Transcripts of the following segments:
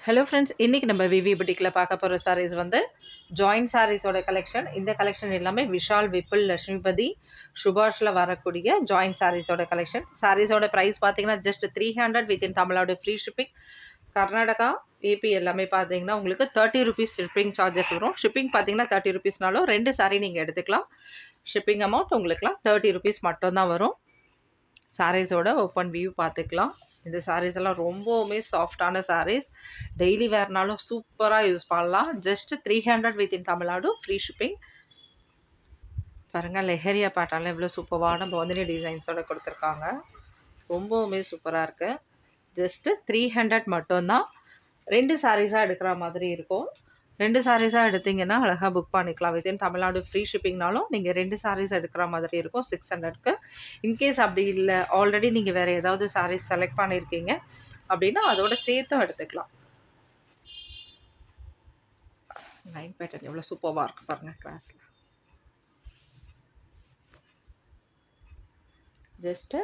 Hello friends, இன்றைக்கி நம்ம விவி புட்டிக்கில் பார்க்க போகிற சாரீஸ் வந்து ஜாயின்ட் சாரீஸோட கலெக்ஷன். இந்த கலெக்ஷன் எல்லாமே விஷால், விப்புல், லட்சுமிபதி, சுபாஷில் வரக்கூடிய ஜாயின்ட் சாரீஸோட கலெக்ஷன். சாரீஸோட ப்ரைஸ் பார்த்தீங்கன்னா just 300 within Tamil Nadu free shipping. Karnataka, AP எல்லாமே பார்த்தீங்கன்னா உங்களுக்கு 30 ருபீஸ் ஷிப்பிங் சார்ஜஸ் வரும். ஷிப்பிங் பார்த்தீங்கன்னா 30 ருபீஸ்னாலும் 2 சாரீ நீங்கள் எடுத்துக்கலாம். ஷிப்பிங் அமௌண்ட் உங்களுக்குலாம் 30 ருபீஸ் மட்டும்தான் வரும். சாரீஸோட ஓப்பன் வியூ பார்த்துக்கலாம். இந்த சாரீஸ் எல்லாம் ரொம்பவுமே சாஃப்டான சாரீஸ். டெய்லி வேர்னாலும் சூப்பராக யூஸ் பண்ணலாம். Just 300 within Tamil Nadu free shipping. பாருங்கள், லெஹரியா பேட்டர்னில் எவ்வளோ சூப்பரான பாந்தினி டிசைன்ஸோட கொடுத்துருக்காங்க. ரொம்பவுமே சூப்பராக இருக்குது. ஜஸ்ட்டு 300 மட்டும்தான். 2 சாரீஸாக எடுக்கிற மாதிரி இருக்கும். 2 சாரீஸாக எடுத்திங்கன்னா அழகாக புக் பண்ணிக்கலாம். வித்தின் தமிழ்நாடு ஃப்ரீ ஷிப்பிங்னாலும் நீங்கள் 2 சாரீஸ் எடுக்கிற மாதிரி இருக்கும் 600க்கு. இன்கேஸ் அப்படி இல்லை, ஆல்ரெடி நீங்கள் வேறு ஏதாவது சாரீஸ் செலக்ட் பண்ணியிருக்கீங்க அப்படின்னா அதோட சேர்த்தும் எடுத்துக்கலாம். லைன் பேட்டர்ன் எவ்வளோ சூப்பராக இருக்குது பாருங்கள். கிளாஸில் just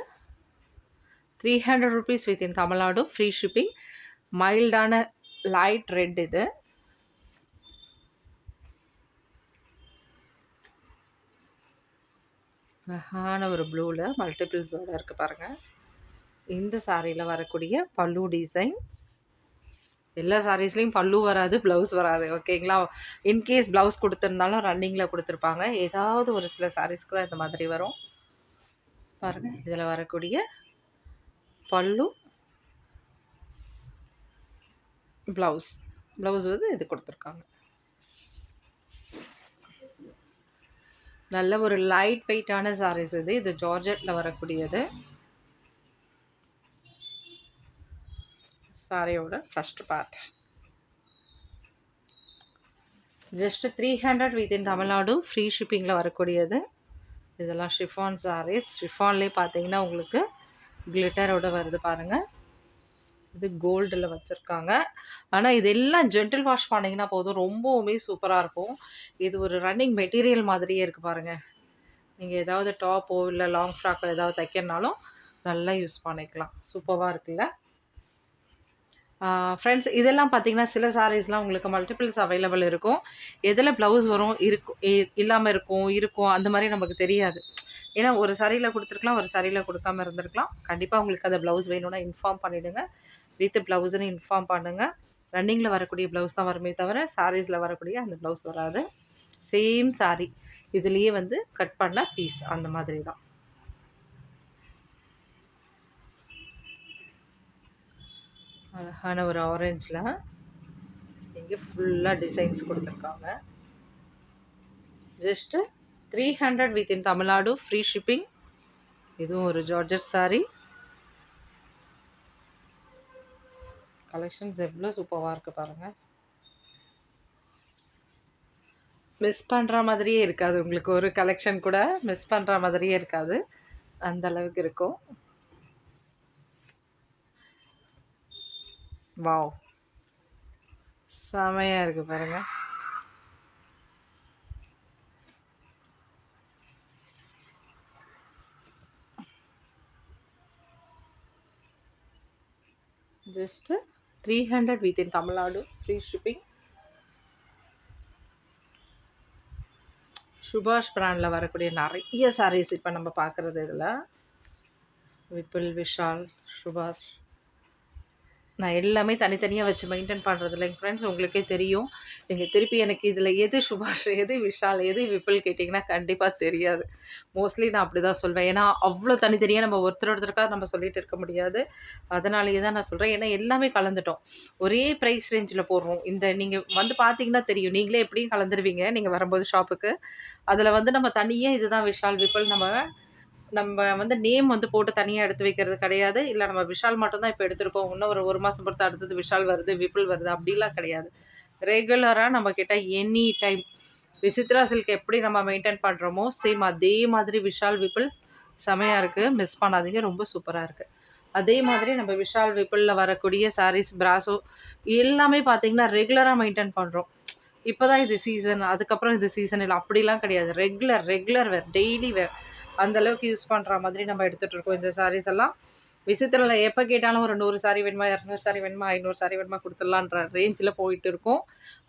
300 rupees within Tamil Nadu free shipping. மைல்டான லைட் ரெட் இது. அழகான ஒரு ப்ளூவில் மல்டிபிள்ஸோடு இருக்குது பாருங்கள். இந்த சாரியில் வரக்கூடிய பல்லு டிசைன். எல்லா சாரீஸ்லேயும் பல்லு வராது, ப்ளவுஸ் வராது, ஓகேங்களா? இன்கேஸ் ப்ளவுஸ் கொடுத்துருந்தாலும் ரன்னிங்கில் கொடுத்துருப்பாங்க. ஏதாவது ஒரு சில சாரீஸ்க்கு தான் இந்த மாதிரி வரும் பாருங்கள். இதில் வரக்கூடிய பல்லு, ப்ளவுஸ் வந்து இது கொடுத்துருக்காங்க. நல்ல ஒரு லைட் வெயிட்டான சாரீஸ் இது. இது ஜார்ஜெட்டில் வரக்கூடியது. சாரியோட first part. Just 300 within Tamil Nadu free ஷிப்பிங்கில் வரக்கூடியது. இதெல்லாம் ஷிஃபான் சாரீஸ். ஷிஃபான்லேயே பார்த்தீங்கன்னா உங்களுக்கு கிளிட்டரோட வருது பாருங்கள். இது கோல்டில் வச்சுருக்காங்க. ஆனால் இதெல்லாம் ஜென்டில் வாஷ் பண்ணிங்கன்னா போதும், ரொம்பவுமே சூப்பராக இருக்கும். இது ஒரு ரன்னிங் மெட்டீரியல் மாதிரியே இருக்குது பாருங்கள். நீங்கள் ஏதாவது டாப்போ இல்லை லாங் ஃப்ராக்கோ ஏதாவது தைக்கிறனாலும் நல்லா யூஸ் பண்ணிக்கலாம். சூப்பராக இருக்குல்ல ஃப்ரெண்ட்ஸ்? இதெல்லாம் பார்த்தீங்கன்னா சில சாரீஸ்லாம் உங்களுக்கு மல்டிபிள்ஸ் அவைலபிள் இருக்கும். எதில் ப்ளவுஸ் வரும் இல்லாமல் இருக்கும் அந்த மாதிரி நமக்கு தெரியாது. ஏன்னா ஒரு சாரியில் கொடுத்துருக்கலாம், ஒரு சாரியில் கொடுக்காமல் இருந்திருக்கலாம். கண்டிப்பாக உங்களுக்கு அந்த ப்ளவுஸ் வேணும்னா இன்ஃபார்ம் பண்ணிவிடுங்க. வித் ப்ளவுஸ்ன்னு இன்ஃபார்ம் பண்ணுங்கள். ரன்னிங்கில் வரக்கூடிய ப்ளவுஸ் தான் வருமே தவிர சாரீஸில் வரக்கூடிய அந்த ப்ளவுஸ் வராது. சேம் சாரீ இதுலேயே வந்து கட் பண்ண பீஸ் அந்த மாதிரி தான். அழகான ஒரு ஆரஞ்சில் இங்கே ஃபுல்லாக டிசைன்ஸ் கொடுத்துருக்காங்க. Just 300 within Tamil Nadu free shipping. இதுவும் ஒரு ஜார்ஜெட் சாரீ. கலெக்ஷன்ஸ் எவ்வளோ சூப்பராக இருக்குது பாருங்கள். மிஸ் பண்ணுற மாதிரியே இருக்காது. உங்களுக்கு ஒரு கலெக்ஷன் கூட மிஸ் பண்ணுற மாதிரியே இருக்காது. அந்த அளவுக்கு இருக்கும். வாவ், செமையாக இருக்குது பாருங்கள். Just 300 within Tamil Nadu free shipping. சுபாஷ் பிராண்டில் வரக்கூடிய நிறைய சாரீஸ் இப்போ நம்ம பார்க்குறது. இதில் விப்புல், விஷால், சுபாஷ், நான் எல்லாமே தனித்தனியாக வச்சு மெயின்டைன் பண்ணுறது இல்லைங்க ஃப்ரெண்ட்ஸ். உங்களுக்கே தெரியும். நீங்கள் திருப்பி எனக்கு இதில் எது சுபாஷ், எது விஷால், எது விப்புல் கேட்டிங்கன்னா கண்டிப்பாக தெரியாது. மோஸ்ட்லி நான் அப்படி தான் சொல்வேன். ஏன்னா அவ்வளோ தனித்தனியாக நம்ம ஒருத்தருக்காக நம்ம சொல்லிகிட்டு இருக்க முடியாது. அதனாலேயே தான் நான் சொல்கிறேன். ஏன்னா எல்லாமே கலந்துட்டோம். ஒரே ப்ரைஸ் ரேஞ்சில் போடுறோம். இந்த நீங்கள் வந்து பார்த்தீங்கன்னா தெரியும். நீங்களே எப்படியும் கலந்துருவீங்க நீங்கள் வரும்போது ஷாப்புக்கு. அதில் வந்து நம்ம தனியாக இதுதான் விஷால், விப்புல் நம்ம வந்து நேம் வந்து போட்டு தனியாக எடுத்து வைக்கிறது கிடையாது. இல்லை நம்ம விஷால் மட்டும்தான் இப்போ எடுத்திருக்கோம், இன்னும் ஒரு மாதம் பொறுத்து அடுத்தது விஷால் வருது, விப்புல் வருது, அப்படிலாம் கிடையாது. ரெகுலராக நம்மக்கிட்ட எனி டைம் விசித்ரா சில்க் எப்படி நம்ம மெயின்டைன் பண்ணுறோமோ சேம் அதே மாதிரி விஷால், விப்புல் செமையாக இருக்குது. மிஸ் பண்ணாதீங்க, ரொம்ப சூப்பராக இருக்குது. அதே மாதிரி நம்ம விஷால், விப்புலில் வரக்கூடிய சாரீஸ், பிராசோ எல்லாமே பார்த்திங்கன்னா ரெகுலராக மெயின்டைன் பண்ணுறோம். இப்போ தான் இது சீசன், அதுக்கப்புறம் இது சீசன் இல்லை, அப்படிலாம் கிடையாது. ரெகுலர் வேர், டெய்லி வேர், அந்தளவுக்கு யூஸ் பண்ணுற மாதிரி நம்ம எடுத்துகிட்டு இருக்கோம் இந்த சாரீஸ் எல்லாம். விசித்திரம்ல எப்போ கேட்டாலும் ஒரு 100 சாரி வேணுமா, 200 சாரி வேணுமா, 500 சாரி வேணுமா குடுத்துடலான்ற ரேஞ்சில போயிட்டு இருக்கும்.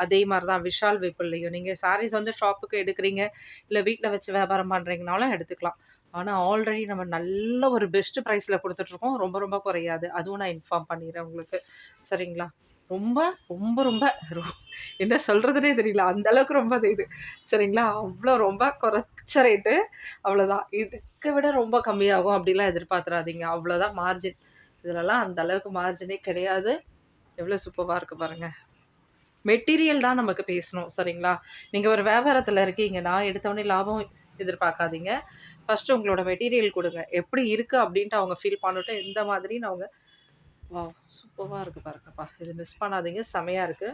அதே மாரி தான் விஷால் விபுல்லையும். நீங்க சாரீஸ் வந்து ஷாப்புக்கு எடுக்குறீங்க, இல்ல வீட்ல வச்சு வியாபாரம் பண்றீங்கனாலும் எடுத்துக்கலாம். ஆனா ஆல்ரெடி நம்ம நல்ல ஒரு பெஸ்ட் பிரைஸ்ல குடுத்துட்டுருக்கோம். ரொம்ப ரொம்ப குறையாது. அதுவும் நான் இன்ஃபார்ம் பண்ணிர்றேன் உங்களுக்கு. சரிங்களா? ரொம்ப, ரொம்ப, ரொம்ப ரொ என்ன சொல்றதுன்னே தெரியல. அந்த அளவுக்கு ரொம்ப இது. சரிங்களா? அவ்ளோ ரொம்ப குறைச்ச ரேட்டு. அவ்வளோதான். இதுக்கு விட ரொம்ப கம்மியாகும் அப்படிலாம் எதிர்பார்த்துறாதீங்க. அவ்வளோதான் மார்ஜின். இதுலலாம் அந்த அளவுக்கு மார்ஜினே கிடையாது. எவ்வளோ சூப்பர்வா இருக்கு பாருங்க. மெட்டீரியல் தான் நமக்கு பேசணும். சரிங்களா? நீங்க ஒரு வியாபாரத்துல இருக்கீங்கன்னா, எடுத்தோனே லாபம் எதிர்பார்க்காதீங்க. ஃபர்ஸ்ட்டு உங்களோட மெட்டீரியல் குடுங்க. எப்படி இருக்கு அப்படின்ட்டு அவங்க ஃபீல் பண்ணட்டும். எந்த மாதிரின்னு அவங்க வாவ்! சூப்பர்வா இருக்கு பாருங்கப்பா. இது மிஸ் பண்ணாதீங்க. செமையா இருக்கு.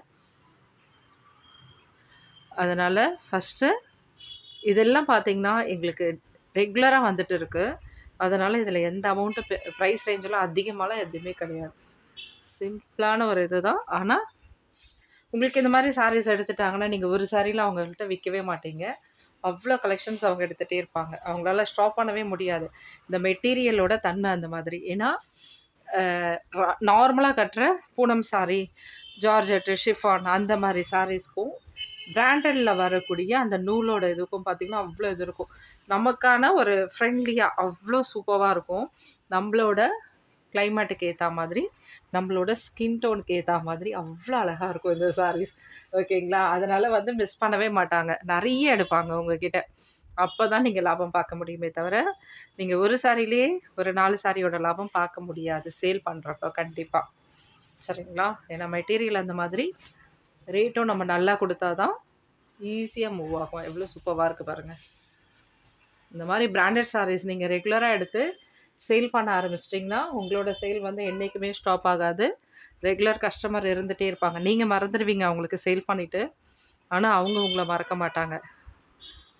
அதனால ஃபர்ஸ்ட்டு இதெல்லாம் பார்த்தீங்கன்னா, எங்களுக்கு ரெகுலரா வந்துட்டு இருக்கு. அதனால இதில எந்த அமௌண்ட்டு பிரைஸ் ரேஞ்செல்லாம் அதிகமாலாம் எதுவுமே கிடையாது. சிம்பிளான ஒரு இதுதான். ஆனா, உங்களுக்கு இந்த மாரி சாரீஸ் எடுத்துட்டாங்கன்னா, நீங்க ஒரு சாரீல அவங்கள்ட்ட விக்கவே மாட்டீங்க. அவ்ளோ கலெக்ஷன்ஸ் அவங்க எடுத்துட்டே இருப்பாங்க. அவங்களால ஸ்டாப் பண்ணவே முடியாது. இந்த மெட்டீரியலோட தன்மை அந்த மாதிரி. ஏன்னா, அ நார்மலா கட்டுற பூனம் சாரி, ஜார்ஜெட்டு, ஷிஃபான் அந்த மாரி சாரீஸ்க்கும், பிராண்டட்ல வரக்கூடிய அந்த நூலோட இதுக்கும் பார்த்தீங்கன்னா, அவ்ளோ இது இருக்கும். நமக்கான ஒரு ஃப்ரெண்ட்லியா அவ்ளோ சூப்பர்வா இருக்கும். நம்பளோட கிளைமேட்டுக்கு ஏத்தா மாதிரி, நம்மளோட ஸ்கின் டோனுக்கு ஏத்தா மாதிரி அவ்ளோ அழகா இருக்கும் இந்த சாரீஸ். ஓகேங்களா? அதனால வந்து மிஸ் பண்ணவே மாட்டாங்க. நெறைய எடுப்பாங்க உங்ககிட்ட. அப்பதான் நீங்க லாபம் பார்க்க முடியுமே தவிர, நீங்க ஒரு சாரிலயே ஒரு 4 சாரியோட லாபம் பார்க்க முடியாது. சேல் பண்றப்ப கண்டிப்பா. சரிங்களா? ஏன்னா மெட்டீரியல் அந்த மாதிரி, ரேட்டும் நம்ம நல்லா குடுத்தா தான் ஈஸியா மூவ் ஆகும். எவ்ளோ சூப்பர்வா இருக்கு பாருங்க. இந்த மாரி பிராண்டட் சாரீஸ் நீங்க ரெகுலரா எடுத்து சேல் பண்ண ஆரம்பிச்சிட்டிங்கன்னா, உங்களோட சேல் வந்து என்னைக்குமே ஸ்டாப் ஆகாது. ரெகுலர் கஸ்டமர் இருந்துட்டே இருப்பாங்க. நீங்க மறந்துருவீங்க அவங்களுக்கு சேல் பண்ணிட்டு. ஆனா, அவங்க உங்கள மறக்க மாட்டாங்க.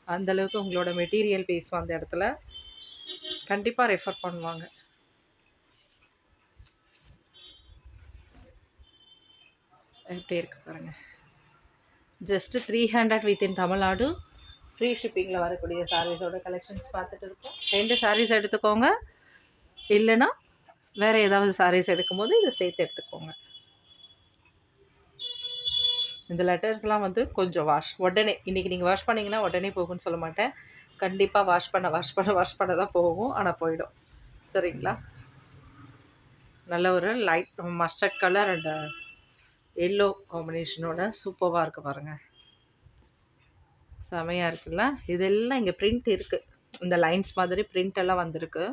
அந்த அளவுக்கு உங்களோட மெட்டீரியல் பேசும் அந்த இடத்துல. கண்டிப்பா ரெஃபர் பண்ணுவாங்க. எப்படி இருக்கு பாருங்க. Just 300 within Tamil Nadu. ஃப்ரீ ஷிப்பிங்ல வரக்கூடிய சாரீஸோட கலெக்ஷன்ஸ் பார்த்துட்டு இருக்கோம். 2 சாரீஸ் எடுத்துக்கோங்க. இல்லன்னா, வேற ஏதாவது சாரீஸ் எடுக்கும்போது இத சேர்த்து எடுத்துக்கோங்க. இந்த லெட்டர்ஸ்லாம் வந்து கொஞ்சம் உடனே இன்னைக்கு நீங்க வாஷ் பண்ணீங்கன்னா உடனே போகும்ன்னு சொல்ல மாட்டேன். கண்டிப்பா வாஷ் பண்ண தான் போகும். ஆனா போயிடும். சரிங்களா? நல்ல ஒரு light mustard colour and yellow காம்பினேஷனோட சூப்பர்வா இருக்கு பாருங்க. செமையா இருக்குல்ல? இதெல்லாம் இங்க பிரிண்ட் இருக்கு. இந்த லைன்ஸ் மாதிரி பிரிண்ட் எல்லாம் வந்திருக்கு.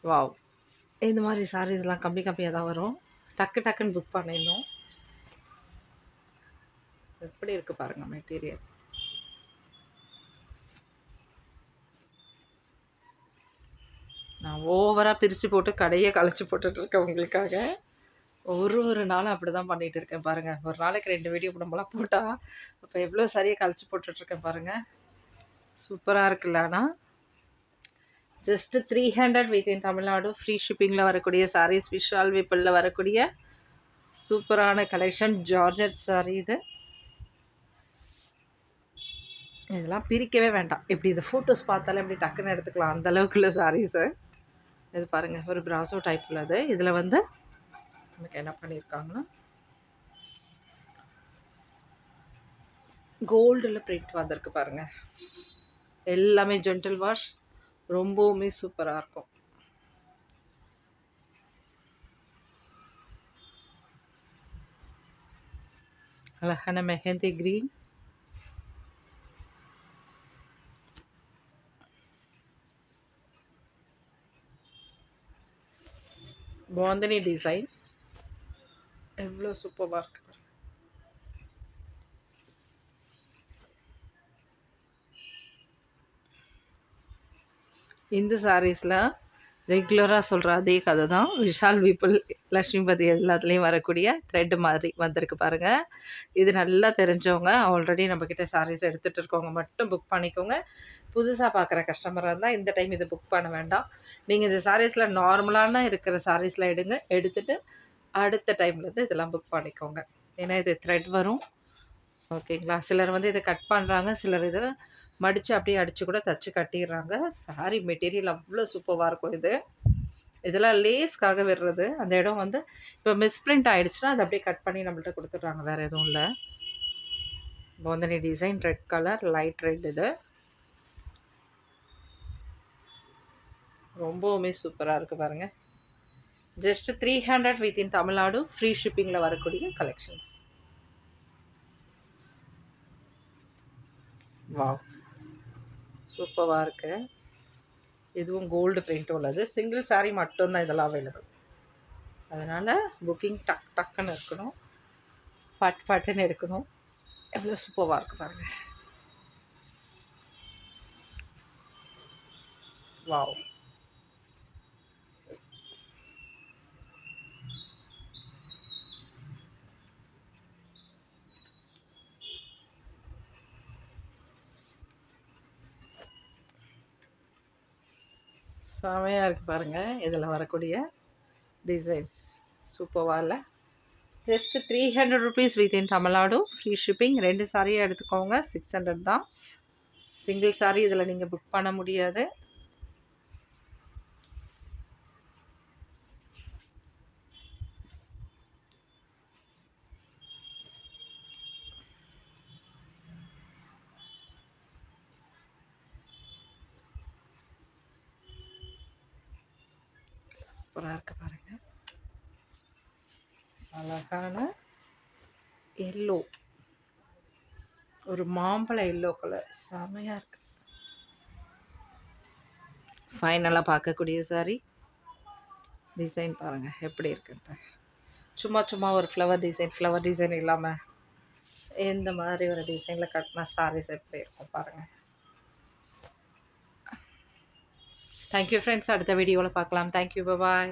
வாவ்! இந்த மாதிரி சாரீஸ்லாம் கம்மியா தான் வரும். டக்குன்னு புக் பண்ணிடணும். எப்படி இருக்கு பாருங்க மெட்டீரியல். நான் ஓவரா பிரிச்சு போட்டு கடைய கழிச்சு போட்டுட்டு இருக்கேன் உங்களுக்காக. ஒரு நாளும் அப்படிதான் பண்ணிட்டு இருக்கேன் பாருங்க. ஒரு நாளைக்கு 2 வீடியோ நம்மலாம் போட்டா, அப்ப எவ்வளோ சரியா கழிச்சு போட்டுட்டு இருக்கேன் பாருங்க. சூப்பரா இருக்குல்ல ஆனா? ஜஸ்ட் 300 வித்தின் தமிழ்நாடு ஃப்ரீ ஷிப்பிங்ல வரக்கூடிய சாரீஸ், விஷால் விபுல்ல வரக்கூடிய சூப்பரான கலெக்ஷன் ஜார்ஜெட் சாரி இது. இதெல்லாம் பிரிக்கவே வேண்டாம். இப்படி இந்த ஃபோட்டோஸ் பார்த்தாலே இப்படி டக்குன்னு எடுத்துக்கலாம். அந்த அளவுக்குள்ள சாரீஸு. இது பாருங்க ஒரு பிராசோ டைப் உள்ளது. இதுல வந்து நமக்கு என்ன பண்ணியிருக்காங்கன்னா, கோல்டுல பிரிண்ட் வந்திருக்கு பாருங்க. எல்லாமே ஜென்டில் வாஷ். ரொம்பவுமே சூப்பரா இருக்கும். அழகான மெஹந்தி கிரீன். பாந்தினி டிசைன். எவ்வளோ சூப்பராக இருக்கு. இந்த சாரீஸில் ரெகுலராக சொல்கிற அதே கதை தான். விஷால் விபுல், லக்ஷ்மிபதி எல்லாத்துலேயும் வரக்கூடிய த்ரெட் மாதிரி வந்திருக்கு பாருங்கள். இது நல்லா தெரிஞ்சவங்க, ஆல்ரெடி நம்மக்கிட்ட சாரீஸ் எடுத்துகிட்டு இருக்கவங்க மட்டும் புக் பண்ணிக்கோங்க. புதுசாக பார்க்குற கஸ்டமராக இருந்தால் இந்த டைம் இதை புக் பண்ண வேண்டாம். நீங்கள் இந்த சாரீஸில் நார்மலான இருக்கிற சாரீஸில் எடுத்துகிட்டு அடுத்த டைம்லேருந்து இதெல்லாம் புக் பண்ணிக்கோங்க. ஏன்னா இது த்ரெட் வரும். ஓகேங்களா? சிலர் வந்து இதை கட் பண்ணுறாங்க, சிலர் இதை மடித்து அப்படியே அடித்து கூட தச்சு கட்டிடுறாங்க. சாரி மெட்டீரியல் அவ்வளோ சூப்பராக இருக்கும் இது. இதெல்லாம் லேஸ்க்காக விடுறது. அந்த இடம் வந்து இப்போ மிஸ்பிரிண்ட் ஆகிடுச்சுன்னா அதை அப்படியே கட் பண்ணி நம்மள்ட்ட கொடுத்துட்றாங்க. வேறு எதுவும் இல்லை. Bandhani design red colour, light red. இது ரொம்பவுமே சூப்பராக இருக்குது பாருங்கள். ஜஸ்ட் 300 வித்தின் தமிழ்நாடு, ஃப்ரீ ஷிப்பிங்கில் வரக்கூடிய கலெக்ஷன்ஸ். வாவ், சூப்பராக இருக்குது. இதுவும் கோல்டு பிரிண்ட் உள்ளது. சிங்கிள் சாரீ மட்டும்தான் இதெல்லாம் அவைலபிள். அதனால் புக்கிங் டக் டக்குன்னு இருக்கணும், பட் பட்டுன்னு எடுக்கணும். எவ்வளோ சூப்பராக இருக்குது பாருங்கள். வாவ், செமையாக இருக்குது பாருங்கள். இதில் வரக்கூடிய டிசைன்ஸ் சூப்பராக இல்லை? Just 300 rupees within Tamil Nadu, free shipping. 2 சாரியாக எடுத்துக்கோங்க, 600 தான். சிங்கிள் சாரீ இதில் நீங்கள் புக் பண்ண முடியாது. சூப்பராக இருக்குது பாருங்கள். அழகான எல்லோ, ஒரு மாம்பழ எல்லோ கலர், செமையாக இருக்குது. ஃபைனலாக பார்க்கக்கூடிய சாரி டிசைன் பாருங்கள் எப்படி இருக்குன்ட்டு. சும்மா ஒரு ஃப்ளவர் டிசைன் இல்லாமல் இந்த மாதிரி ஒரு டிசைனில் கட்டினா சாரீஸ் எப்படி இருக்கும் பாருங்கள். Thank you friends. அடுத்த வீடியோவில் பார்க்கலாம். தேங்க்யூ, பாய்.